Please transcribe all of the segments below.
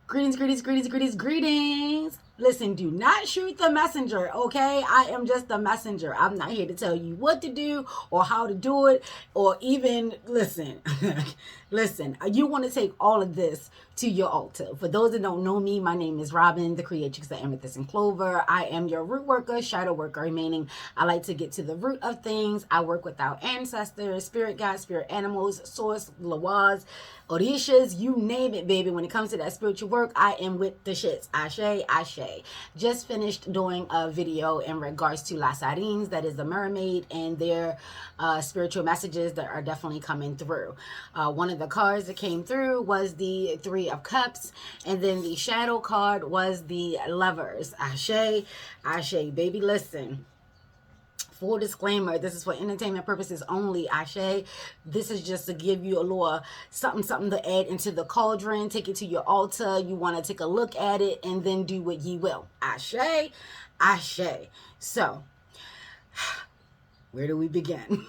Greetings, greetings, greetings, greetings, greetings. Listen, do not shoot the messenger, okay? I am just the messenger. I'm not here to tell you what to do or how to do it or even listen. Listen, you want to take all of this to your altar. For those that don't know me, my name is Robin, the creatrix of Amethyst and Clover. I am your root worker, shadow worker, meaning I like to get to the root of things. I work with our ancestors, spirit guides, spirit animals, source, lawas, Orishas, you name it, baby. When it comes to that spiritual work, I am with the shits. Ashe, ashe. Just finished doing a video in regards to La Sarines, that is the mermaid, and their spiritual messages that are definitely coming through. One of the cards that came through was the Three of Cups, and then the shadow card was the Lovers. Ashe, ashe, baby. Listen. Full disclaimer, this is for entertainment purposes only, Ashe. This is just to give you a little something to add into the cauldron. Take it to your altar. You want to take a look at it and then do what ye will. Ashe, Ashe. So, where do we begin?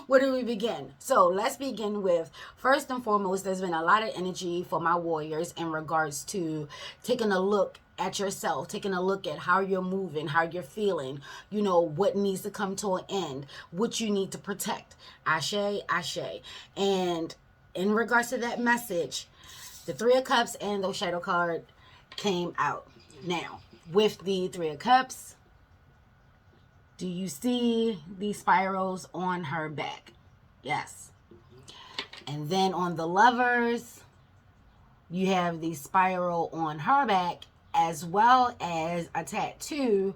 Where do we begin? So let's begin with, first and foremost, there's been a lot of energy for my warriors in regards to taking a look at yourself, taking a look at how you're moving, how you're feeling, you know, what needs to come to an end, what you need to protect. Ashe, ashe. And in regards to that message, the Three of Cups and the shadow card came out. Now, with the Three of Cups, do you see these spirals on her back? Yes. And then on the Lovers, you have the spiral on her back, as well as a tattoo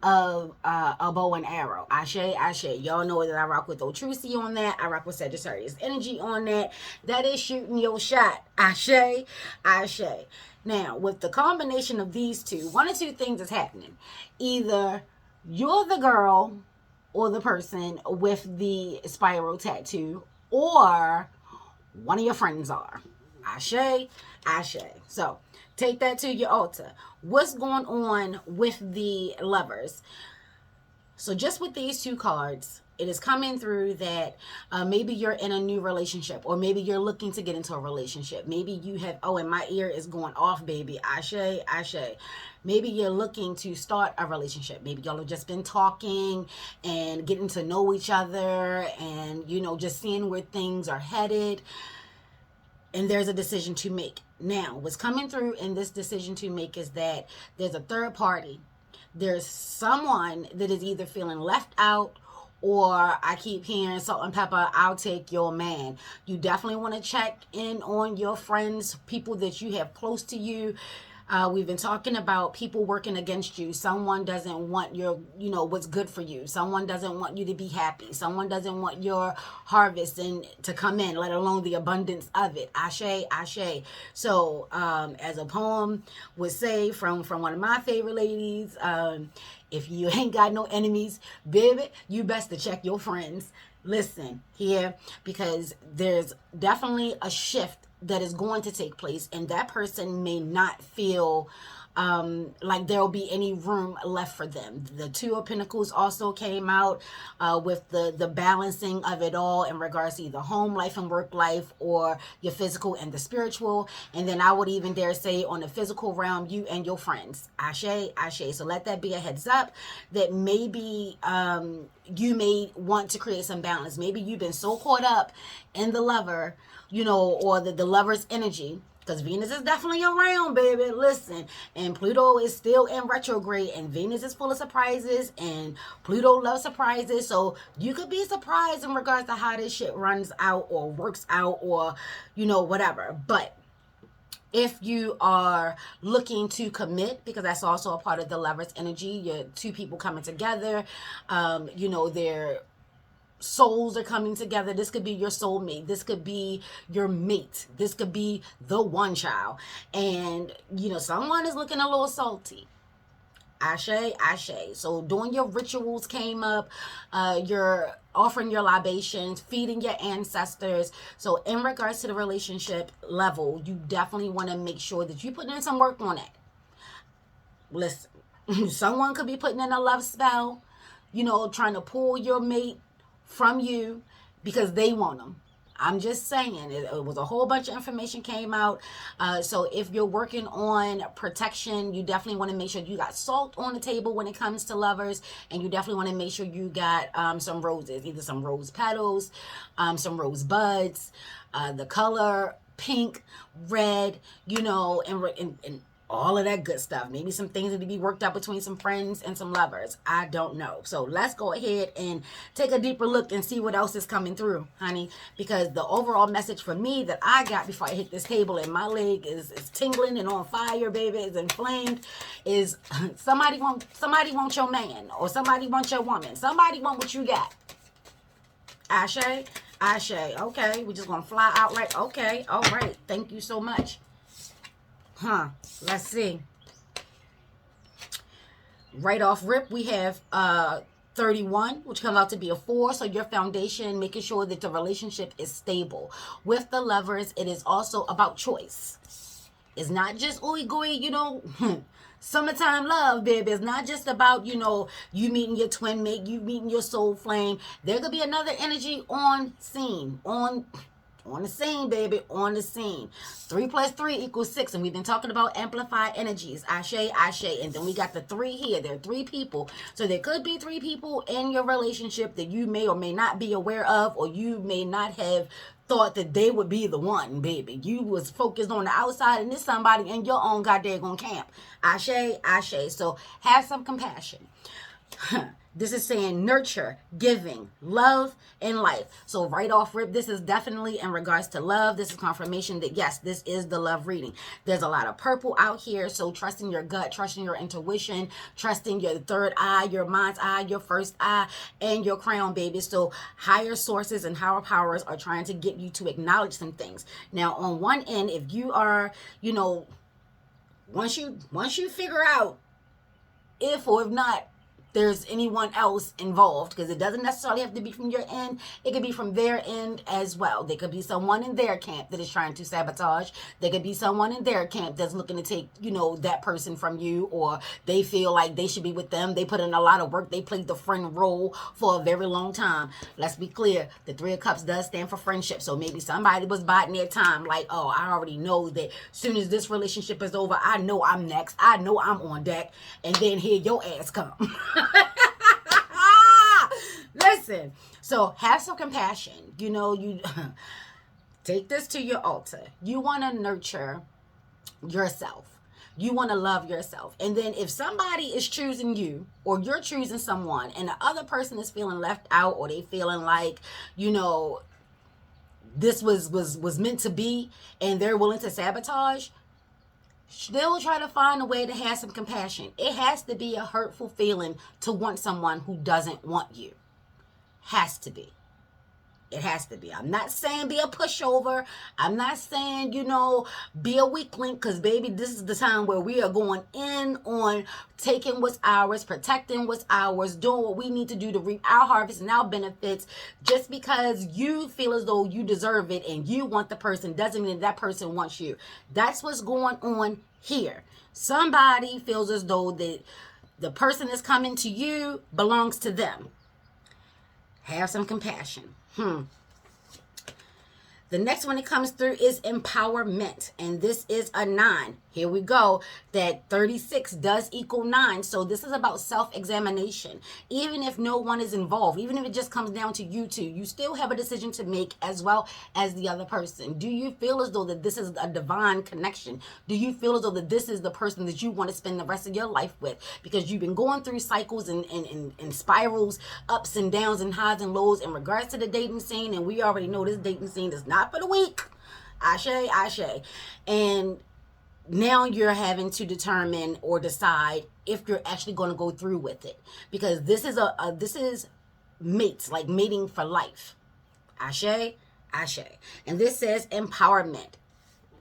of a bow and arrow. Ashe, ashe. Y'all know that I rock with Otrusi on that. I rock with Sagittarius energy on that. That is shooting your shot. Ashe, ashe. Now, with the combination of these two, one or two things is happening. Either you're the girl or the person with the spiral tattoo, or one of your friends are. Ashe, ashe. So take that to your altar. What's going on with the Lovers? So just with these two cards, it is coming through that maybe you're in a new relationship, or maybe you're looking to get into a relationship. Maybe you have, oh, and my ear is going off, baby. Ashe, ashe. Maybe you're looking to start a relationship. Maybe y'all have just been talking and getting to know each other and, you know, just seeing where things are headed. And there's a decision to make. Now, what's coming through in this decision to make is that there's a third party. There's someone that is either feeling left out, or I keep hearing salt and pepper, I'll take your man. You definitely want to check in on your friends, people that you have close to you. We've been talking about people working against you. Someone doesn't want your, you know, what's good for you. Someone doesn't want you to be happy. Someone doesn't want your harvest and to come in, let alone the abundance of it. Ashe, ashe. So, as a poem would say from one of my favorite ladies, if you ain't got no enemies, baby, you best to check your friends. Listen here, because there's definitely a shift that is going to take place, and that person may not feel like there'll be any room left for them. The Two of Pentacles also came out with the balancing of it all in regards to either home life and work life, or your physical and the spiritual. And then I would even dare say on the physical realm, you and your friends. Ashe, ashe. So let that be a heads up that maybe you may want to create some balance. Maybe you've been so caught up in the Lover, you know, or the Lover's energy, because Venus is definitely around, baby. Listen, and Pluto is still in retrograde, and Venus is full of surprises, and Pluto loves surprises. So you could be surprised in regards to how this shit runs out or works out, or, you know, whatever. But if you are looking to commit, because that's also a part of the Lover's energy, you're two people coming together, you know, they're souls are coming together. This could be your soulmate. This could be your mate. This could be the one child. And, you know, someone is looking a little salty. Ashe, ashe. So doing your rituals came up. You're offering your libations, feeding your ancestors. So in regards to the relationship level, you definitely want to make sure that you put in some work on it. Listen, someone could be putting in a love spell, you know, trying to pull your mate from you because they want them. I'm just saying, it was a whole bunch of information came out. So if you're working on protection, you definitely want to make sure you got salt on the table when it comes to lovers, and you definitely want to make sure you got some roses, either some rose petals, some rose buds, the color pink, red, and all of that good stuff. Maybe some things that to be worked out between some friends and some lovers. I don't know. So let's go ahead and take a deeper look and see what else is coming through, honey. Because the overall message for me that I got before I hit this table and my leg is tingling and on fire, baby, is inflamed, is somebody want your man, or somebody want your woman. Somebody want what you got. Ashe, Ashe. Okay, we're just gonna fly out right. Okay, all right. Thank you so much. Let's see. Right off rip, we have 31, which comes out to be a 4. So your foundation, making sure that the relationship is stable. With the lovers, it is also about choice. It's not just ooey gooey, summertime love, baby. It's not just about, you meeting your twin mate, you meeting your soul flame. There could be another energy on scene, on the scene, baby, on the scene. 3 + 3 = 6, and we've been talking about amplified energies. Ashe, Ashe, and then we got the 3 here. There are 3 people, so there could be 3 people in your relationship that you may or may not be aware of, or you may not have thought that they would be the one, baby. You was focused on the outside, and there's somebody in your own goddamn camp. Ashe, Ashe. So have some compassion. This is saying nurture, giving, love, and life. So right off rip, this is definitely in regards to love. This is confirmation that yes, this is the love reading. There's a lot of purple out here. So trusting your gut, trusting your intuition, trusting your third eye, your mind's eye, your first eye, and your crown, baby. So higher sources and higher powers are trying to get you to acknowledge some things. Now, on one end, if you are, once you figure out if or if not there's anyone else involved, because it doesn't necessarily have to be from your end. It could be from their end as well. There could be someone in their camp that is trying to sabotage. There could be someone in their camp that's looking to take, that person from you, or they feel like they should be with them. They put in a lot of work. They played the friend role for a very long time. Let's be clear. The 3 of Cups does stand for friendship. So maybe somebody was biding their time, like, oh, I already know that as soon as this relationship is over, I know I'm next. I know I'm on deck. And then here your ass come. Listen, so have some compassion. You take this to your altar. You want to nurture yourself. You want to love yourself. And then if somebody is choosing you, or you're choosing someone, and the other person is feeling left out, or they feeling like, this was meant to be, and they're willing to sabotage, they'll try to find a way to have some compassion. It has to be a hurtful feeling to want someone who doesn't want you. Has to be. It has to be. I'm not saying be a pushover. I'm not saying, be a weak link, because, baby, this is the time where we are going in on taking what's ours, protecting what's ours, doing what we need to do to reap our harvest and our benefits. Just because you feel as though you deserve it and you want the person doesn't mean that person wants you. That's what's going on here. Somebody feels as though that the person that's coming to you belongs to them. Have some compassion. The next one that comes through is empowerment, and this is a 9. Here we go. That 36 does equal 9. So this is about self-examination. Even if no one is involved, even if it just comes down to you two, you still have a decision to make as well as the other person. Do you feel as though that this is a divine connection? Do you feel as though that this is the person that you want to spend the rest of your life with? Because you've been going through cycles and spirals, ups and downs and highs and lows in regards to the dating scene. And we already know this dating scene is not for the weak. Ashe, Ashe. And now you're having to determine or decide if you're actually going to go through with it, because this is this is mates, like mating for life. Ashe, Ashe. And this says empowerment.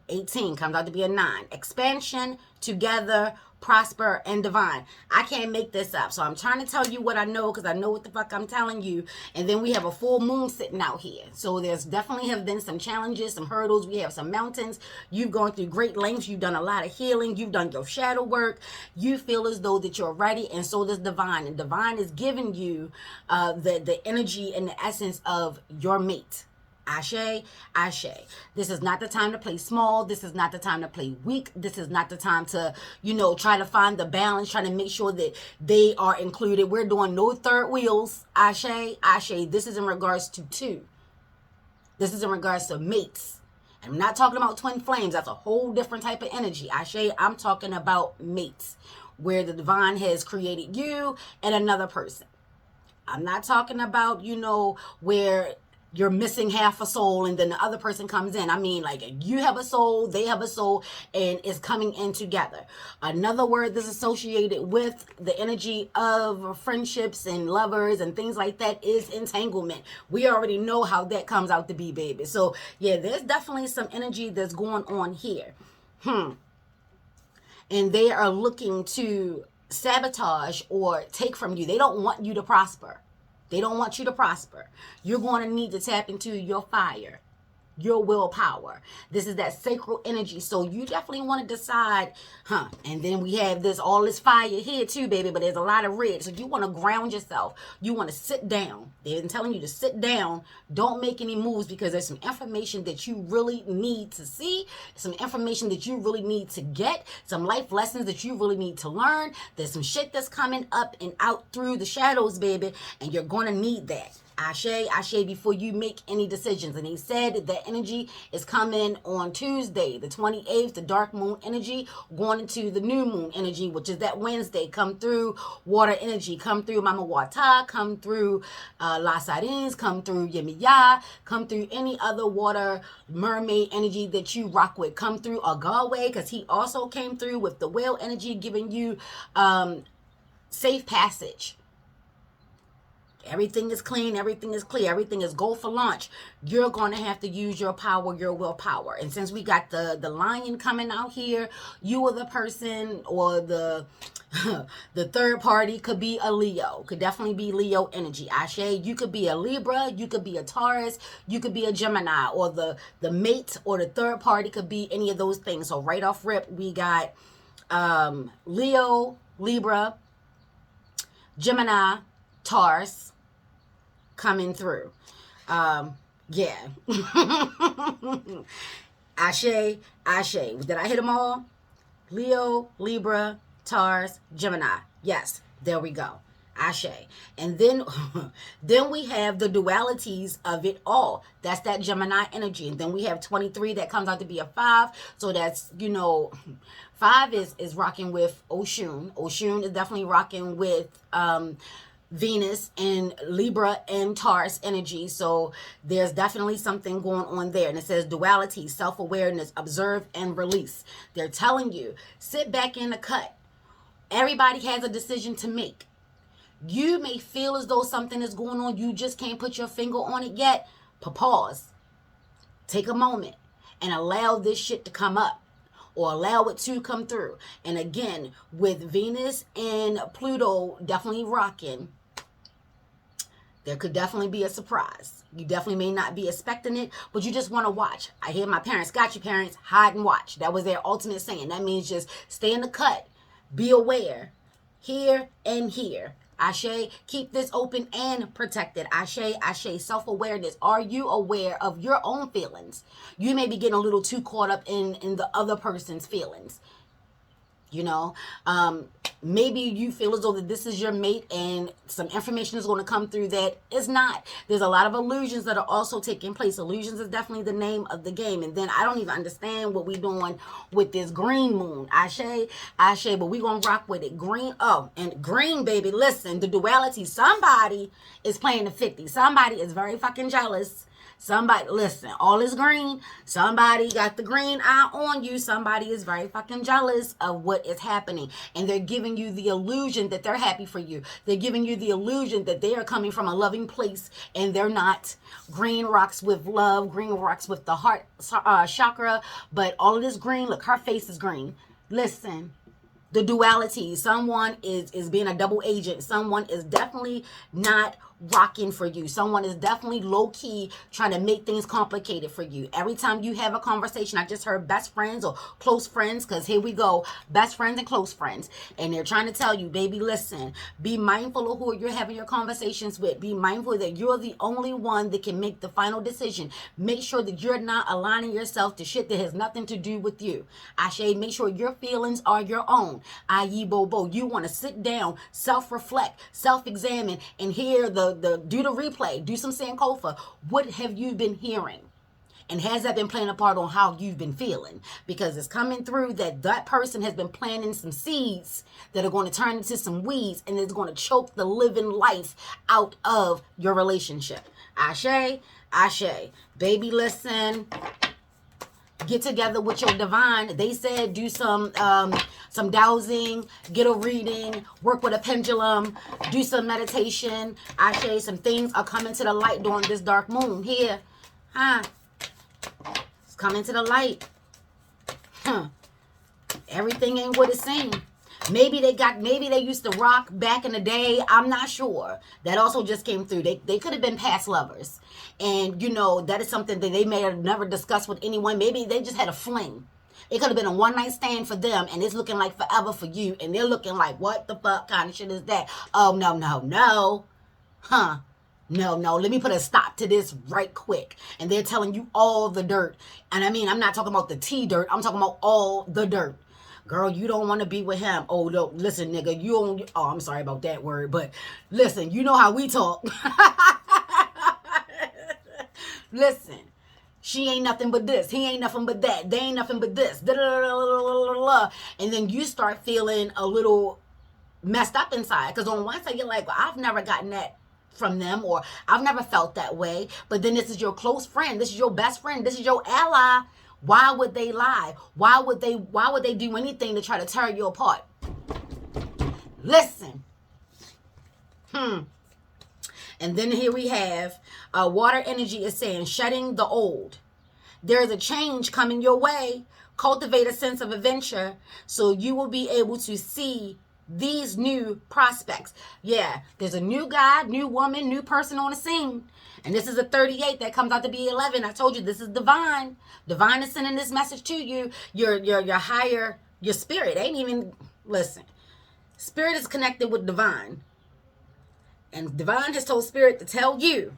18 comes out to be a 9. Expansion, together, prosper, and divine. I can't make this up. So I'm trying to tell you what I know, because I know what the fuck I'm telling you. And then we have a full moon sitting out here. So there's definitely have been some challenges, some hurdles. We have some mountains. You've gone through great lengths. You've done a lot of healing. You've done your shadow work. You feel as though that you're ready, and so does divine. And divine is giving you the energy and the essence of your mate. Ashe, Ashe. This is not the time to play small. This is not the time to play weak. This is not the time to, try to find the balance, trying to make sure that they are included. We're doing no third wheels. Ashe, Ashe. This is in regards to two. This is in regards to mates. I'm not talking about twin flames. That's a whole different type of energy. Ashe, I'm talking about mates, where the divine has created you and another person. I'm not talking about, where you're missing half a soul and then the other person comes in. I mean, like, you have a soul, they have a soul, and it's coming in together. Another word that's associated with the energy of friendships and lovers and things like that is entanglement. We already know how that comes out to be, baby. So yeah, there's definitely some energy that's going on here. And they are looking to sabotage or take from you. They don't want you to prosper. They don't want you to prosper. You're going to need to tap into your fire, your willpower. This is that sacral energy. So you definitely want to decide, and then we have all this fire here too, baby, but there's a lot of red. So you want to ground yourself. You want to sit down. They've been telling you to sit down. Don't make any moves, because there's some information that you really need to see, some information that you really need to get, some life lessons that you really need to learn. There's some shit that's coming up and out through the shadows, baby, and you're going to need that. Ashe, Ashe, before you make any decisions. And he said that energy is coming on Tuesday, the 28th, the dark moon energy, going into the new moon energy, which is that Wednesday. Come through water energy, come through Mama Wata, come through La Sardines, come through Yemiya, come through any other water mermaid energy that you rock with. Come through Agaway, because he also came through with the whale energy, giving you safe passage. Everything is clean. Everything is clear. Everything is go for launch. You're going to have to use your power, your willpower. And since we got the lion coming out here, you are the person, or the the third party could be a Leo. Could definitely be Leo energy. Ashe, you could be a Libra. You could be a Taurus. You could be a Gemini. Or the mate or the third party could be any of those things. So right off rip, we got Leo, Libra, Gemini, Taurus coming through. Yeah. Ashe, Ashe. Did I hit them all? Leo, Libra, Taurus, Gemini. Yes, there we go. Ashe. And then we have the dualities of it all. That's that Gemini energy. And then we have 23 that comes out to be a 5. So that's, 5 is rocking with Oshun. Oshun is definitely rocking with Venus and Libra and Taurus energy. So there's definitely something going on there. And it says duality, self-awareness, observe and release. They're telling you, sit back in the cut. Everybody has a decision to make. You may feel as though something is going on. You just can't put your finger on it yet. Pause. Take a moment and allow this shit to come up, or allow it to come through. And again, with Venus and Pluto definitely rocking, there could definitely be a surprise. You definitely may not be expecting it, but you just want to watch. I hear my parents, got you parents, hide and watch. That was their ultimate saying. That means just stay in the cut. Be aware. Here and here. Ashe, keep this open and protected. Ashe, Ashe, self-awareness. Are you aware of your own feelings? You may be getting a little too caught up in the other person's feelings. Maybe you feel as though that this is your mate and some information is going to come through that is not. There's a lot of illusions that are also taking place. Illusions is definitely the name of the game. And then I don't even understand what we're doing with this green moon. Ashe, Ashe, but we're going to rock with it. Green, and green, baby, listen, the duality. Somebody is playing the 50. Somebody is very fucking jealous. Somebody, listen, all is green. Somebody got the green eye on you. Somebody is very fucking jealous of what is happening. And they're giving you the illusion that they're happy for you. They're giving you the illusion that they are coming from a loving place, and they're not. Green rocks with love. Green rocks with the heart chakra. But all of this green, look, her face is green. Listen. The duality. Someone is being a double agent. Someone is definitely not rocking for you. Someone is definitely low-key trying to make things complicated for you. Every time you have a conversation, I just heard best friends or close friends, because here we go, best friends and close friends. And they're trying to tell you, baby, listen, be mindful of who you're having your conversations with. Be mindful that you're the only one that can make the final decision. Make sure that you're not aligning yourself to shit that has nothing to do with you. Ashe, make sure your feelings are your own. I.e. Bobo, you want to sit down, self-reflect, self-examine, and hear do the replay, do some Sankofa. What have you been hearing? And has that been playing a part on how you've been feeling? Because it's coming through that person has been planting some seeds that are going to turn into some weeds, and it's going to choke the living life out of your relationship. Ashe, ashe. Baby, listen. Get together with your divine. They said do some dowsing, get a reading, work with a pendulum, do some meditation. Ashe, some things are coming to the light during this dark moon here. Huh? It's coming to the light. Huh. Everything ain't what it seems. Maybe they used to rock back in the day. I'm not sure. That also just came through. They could have been past lovers. And, that is something that they may have never discussed with anyone. Maybe they just had a fling. It could have been a one-night stand for them, and it's looking like forever for you. And they're looking like, what the fuck kind of shit is that? Oh, no. Huh. No. Let me put a stop to this right quick. And they're telling you all the dirt. And I mean, I'm not talking about the tea dirt. I'm talking about all the dirt. Girl, you don't want to be with him. Oh, no, listen, nigga, you don't. Oh, I'm sorry about that word, but listen, you know how we talk. Listen, she ain't nothing but this. He ain't nothing but that. They ain't nothing but this. And then you start feeling a little messed up inside. Because on one side, you're like, well, I've never gotten that from them, or I've never felt that way. But then this is your close friend. This is your best friend. This is your ally. Why would they lie? Why would they do anything to try to tear you apart? Listen. And then here we have water energy is saying shedding the old. There's a change coming your way. Cultivate a sense of adventure so you will be able to see these new prospects. Yeah, there's a new guy, new woman, new person on the scene. And this is a 38 that comes out to be 11. I told you this is divine. Divine is sending this message to you. Your higher, your spirit ain't even, listen. Spirit is connected with divine. And divine has told spirit to tell you,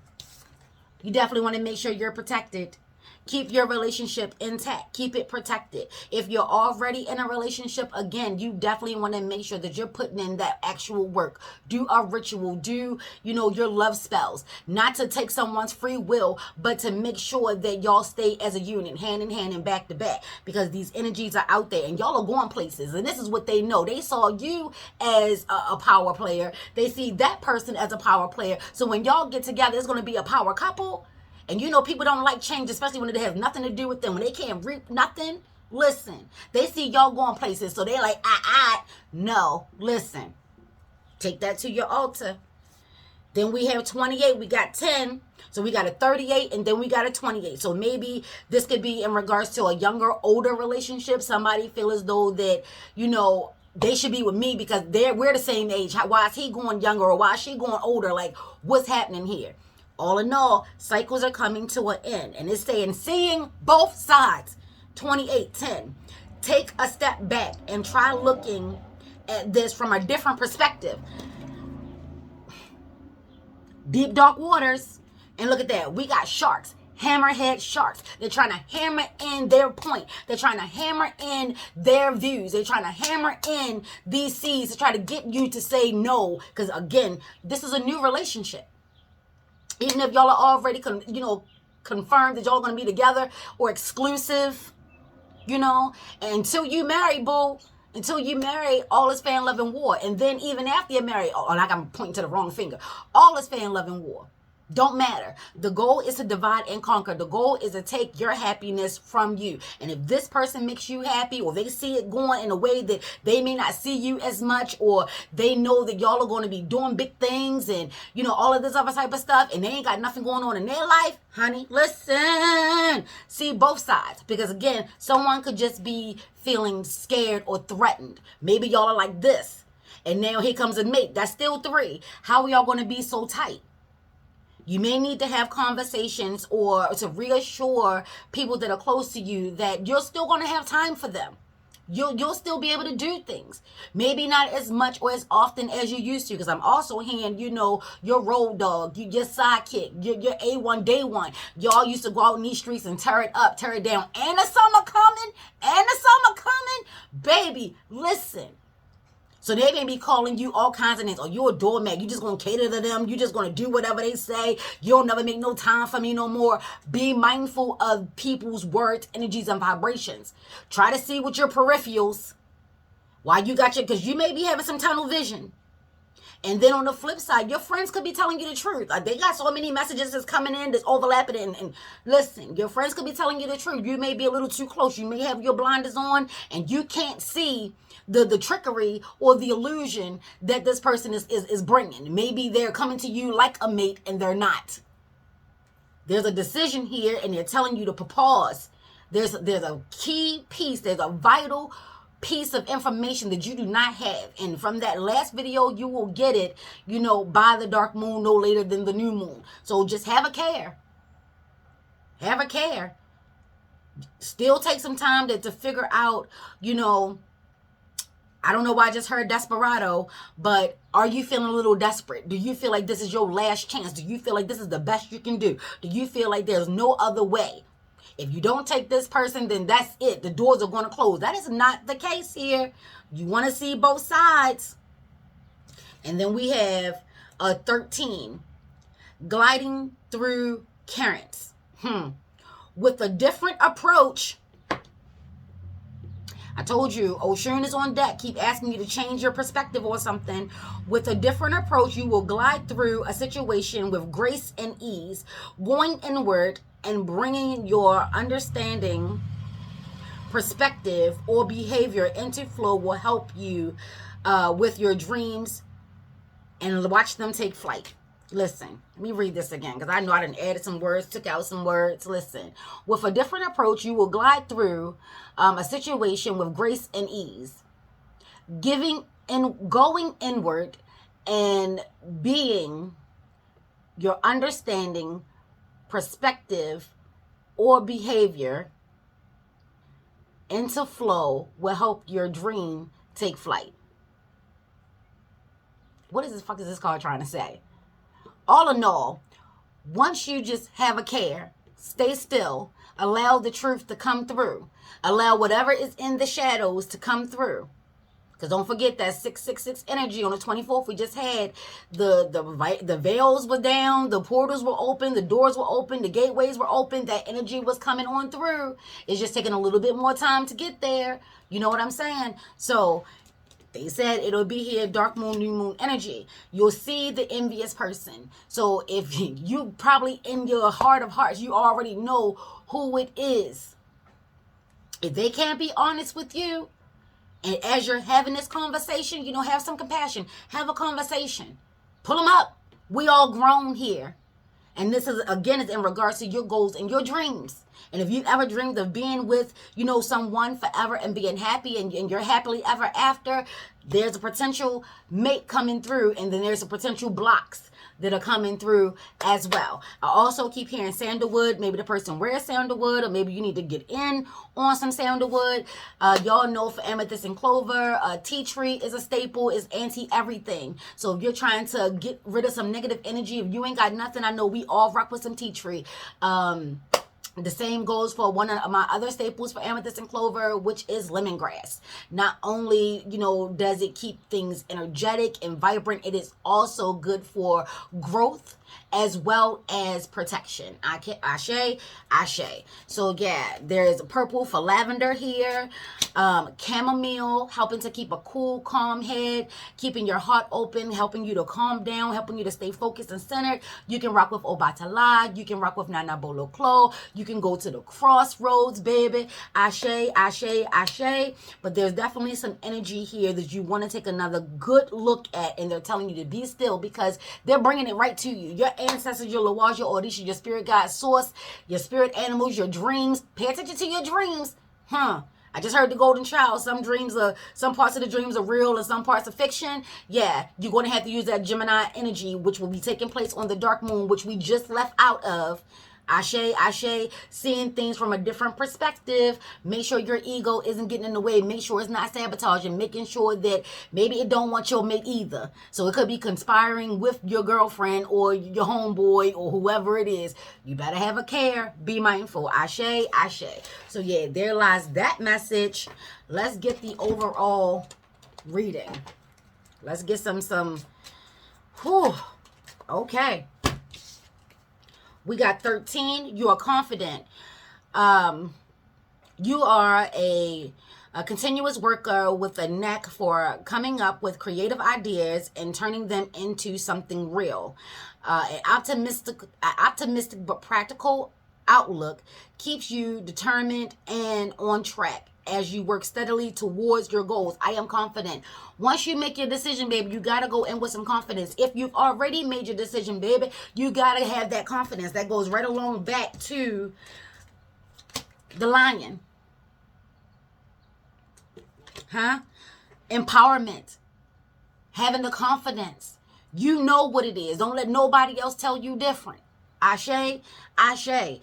you definitely want to make sure you're protected. Keep your relationship intact. Keep it protected. If you're already in a relationship, again, you definitely want to make sure that you're putting in that actual work. Do a ritual. Do, your love spells. Not to take someone's free will, but to make sure that y'all stay as a unit, hand in hand and back to back. Because these energies are out there and y'all are going places. And this is what they know. They saw you as a power player. They see that person as a power player. So when y'all get together, it's going to be a power couple. And people don't like change, especially when it has nothing to do with them. When they can't reap nothing, listen. They see y'all going places, so they're like, no, listen. Take that to your altar. Then we have 28. We got 10. So we got a 38, and then we got a 28. So maybe this could be in regards to a younger, older relationship. Somebody feel as though that, they should be with me because we're the same age. Why is he going younger, or why is she going older? Like, what's happening here? All in all, cycles are coming to an end. And it's saying, seeing both sides. 28:10. Take a step back and try looking at this from a different perspective. Deep, dark waters. And look at that. We got sharks. Hammerhead sharks. They're trying to hammer in their point. They're trying to hammer in their views. They're trying to hammer in these seas to try to get you to say no. Because again, this is a new relationship. Even if y'all are already, confirmed that y'all are going to be together or exclusive, until you marry, boo. Until you marry, all is fair in love and war. And then even after you're married, like I'm pointing to the wrong finger, all is fair in love and war. Don't matter. The goal is to divide and conquer. The goal is to take your happiness from you. And if this person makes you happy, or they see it going in a way that they may not see you as much, or they know that y'all are going to be doing big things and, all of this other type of stuff, and they ain't got nothing going on in their life, honey, listen. See both sides. Because again, someone could just be feeling scared or threatened. Maybe y'all are like this. And now here comes a mate. That's still 3. How are y'all going to be so tight? You may need to have conversations or to reassure people that are close to you that you're still going to have time for them. You'll still be able to do things. Maybe not as much or as often as you used to, because I'm also hearing, your road dog, your sidekick, your A1 day one. Y'all used to go out in these streets and tear it up, tear it down. And the summer coming. Baby, listen. So they may be calling you all kinds of names. Oh, you're a doormat. You just going to cater to them. You just going to do whatever they say. You'll never make no time for me no more. Be mindful of people's words, energies, and vibrations. Try to see with your peripherals. Why you got your, because you may be having some tunnel vision. And then on the flip side, your friends could be telling you the truth. Like, they got so many messages that's coming in, that's overlapping. And listen, your friends could be telling you the truth. You may be a little too close. You may have your blinders on and you can't see the trickery or the illusion that this person is bringing. Maybe they're coming to you like a mate and they're not. There's a decision here and they're telling you to pause. There's a key piece. There's a vital piece of information that you do not have, and from that last video you will get it, by the dark moon, no later than the new moon. So just have a care, still take some time to figure out, I don't know why I just heard desperado, but are you feeling a little desperate? Do you feel like this is your last chance? Do you feel like this is the best you can do? Do you feel like there's no other way? If you don't take this person, then that's it. The doors are going to close. That is not the case here. You want to see both sides. And then we have 13. Gliding through currents. With a different approach. I told you, Oshun is on deck. Keep asking you to change your perspective or something. With a different approach, you will glide through a situation with grace and ease, going inward and bringing your understanding, perspective, or behavior into flow will help you with your dreams and watch them take flight. Listen, let me read this again because I know I done added some words, took out some words. Listen, with a different approach, you will glide through a situation with grace and ease, going inward and being your understanding, perspective, or behavior into flow will help your dream take flight. What is this card trying to say? All in all, once you just have a care, stay still, allow the truth to come through, allow whatever is in the shadows to come through. Because don't forget that 666 energy on the 24th we just had. The veils were down, the portals were open, the doors were open, the gateways were open. That energy was coming on through. It's just taking a little bit more time to get there. You know what I'm saying? So they said it'll be here, dark moon, new moon energy. You'll see the envious person. So if you probably in your heart of hearts, you already know who it is. If they can't be honest with you, and as you're having this conversation, have some compassion. Have a conversation. Pull them up. We all grown here. And this is, again, is in regards to your goals and your dreams. And if you've ever dreamed of being with, someone forever and being happy and you're happily ever after, there's a potential mate coming through, and then there's a potential blocks that are coming through as well. I also keep hearing sandalwood. Maybe the person wears sandalwood, or maybe you need to get in on some sandalwood. Y'all know for amethyst and clover, tea tree is a staple, is anti-everything. So if you're trying to get rid of some negative energy, if you ain't got nothing, I know we all rock with some tea tree. The same goes for one of my other staples for amethyst and clover, which is lemongrass. Not only, does it keep things energetic and vibrant, it is also good for growth as well as protection. Ashe. So yeah, there's purple for lavender here. Chamomile, helping to keep a cool, calm head, keeping your heart open, helping you to calm down, helping you to stay focused and centered. You can rock with Obatala. You can rock with Nana Bolo Klo. You can go to the crossroads, baby. Ashe. But there's definitely some energy here that you want to take another good look at, and they're telling you to be still because they're bringing it right to you. Your ancestors, your Lawaj, your Odisha, your spirit guide source, your spirit animals, your dreams. Pay attention to your dreams. I just heard the golden child. Some parts of the dreams are real and some parts are fiction. Yeah, you're going to have to use that Gemini energy, which will be taking place on the dark moon, which we just left out of. Ashe, ashe, seeing things from a different perspective. Make sure your ego isn't getting in the way. Make sure it's not sabotaging. Making sure that maybe it don't want your mate either. So it could be conspiring with your girlfriend or your homeboy or whoever it is. You better have a care. Be mindful. Ashe, ashe. So yeah, there lies that message. Let's get the overall reading. Let's get some. Whew. Okay. We got 13. You are confident. You are a continuous worker with a knack for coming up with creative ideas and turning them into something real. An optimistic but practical outlook keeps you determined and on track as you work steadily towards your goals. I am confident. Once you make your decision, baby, you got to go in with some confidence. If you've already made your decision, baby, you got to have that confidence. That goes right along back to the lion. Empowerment. Having the confidence. You know what it is. Don't let nobody else tell you different. Ashe, ashe.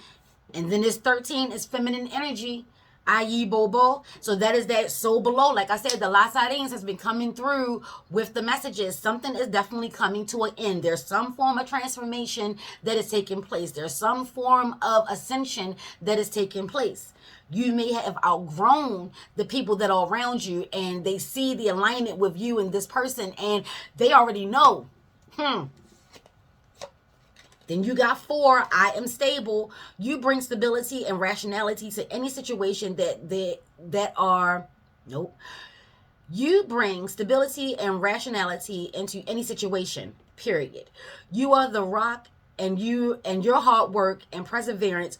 And then this 13 is feminine energy, i.e. Bobo. So that is that soul below. Like I said, the La Sardines has been coming through with the messages. Something is definitely coming to an end. There's some form of transformation that is taking place. There's some form of ascension that is taking place. You may have outgrown the people that are around you and they see the alignment with you and this person and they already know. Then you got 4, I am stable. You bring stability and rationality to any situation You bring stability and rationality into any situation, period. You are the rock and your hard work and perseverance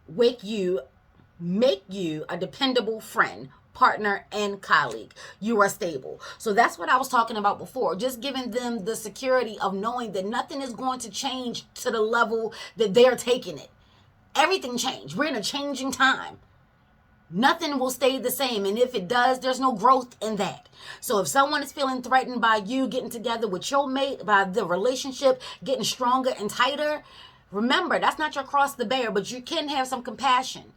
make you a dependable friend, partner, and colleague. You are stable. So that's what I was talking about before. Just giving them the security of knowing that nothing is going to change to the level that they're taking it. Everything changed. We're in a changing time. Nothing will stay the same. And if it does, there's no growth in that. So if someone is feeling threatened by you getting together with your mate, by the relationship getting stronger and tighter, remember, that's not your cross to bear, but you can have some compassion.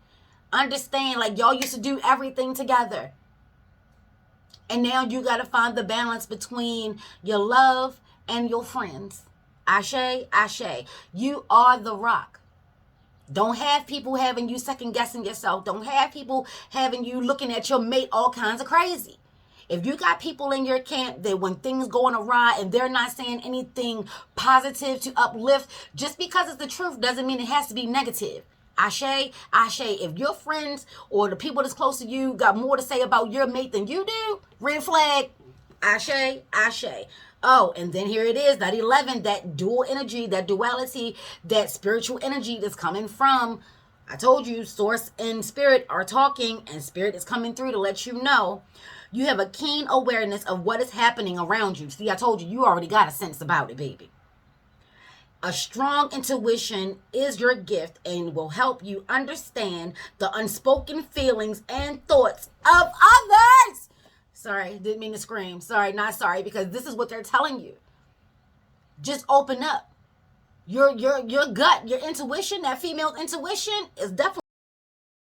Understand, like y'all used to do everything together. And now you got to find the balance between your love and your friends. Ashe, ashe. You are the rock. Don't have people having you second guessing yourself. Don't have people having you looking at your mate all kinds of crazy. If you got people in your camp that when things going awry and they're not saying anything positive to uplift, just because it's the truth doesn't mean it has to be negative. Ashe, ashe. If your friends or the people that's close to you got more to say about your mate than you do, red flag. Ashe, ashe. Oh, and then here it is, that 11, that dual energy, that duality, that spiritual energy that's coming from, I told you, source and spirit are talking, and spirit is coming through to let you know. You have a keen awareness of what is happening around you. See, I told you, you already got a sense about it, baby. A strong intuition is your gift and will help you understand the unspoken feelings and thoughts of others. Sorry, didn't mean to scream. Sorry, not sorry, because this is what they're telling you. Just open up. Your gut, your intuition, that female intuition is definitely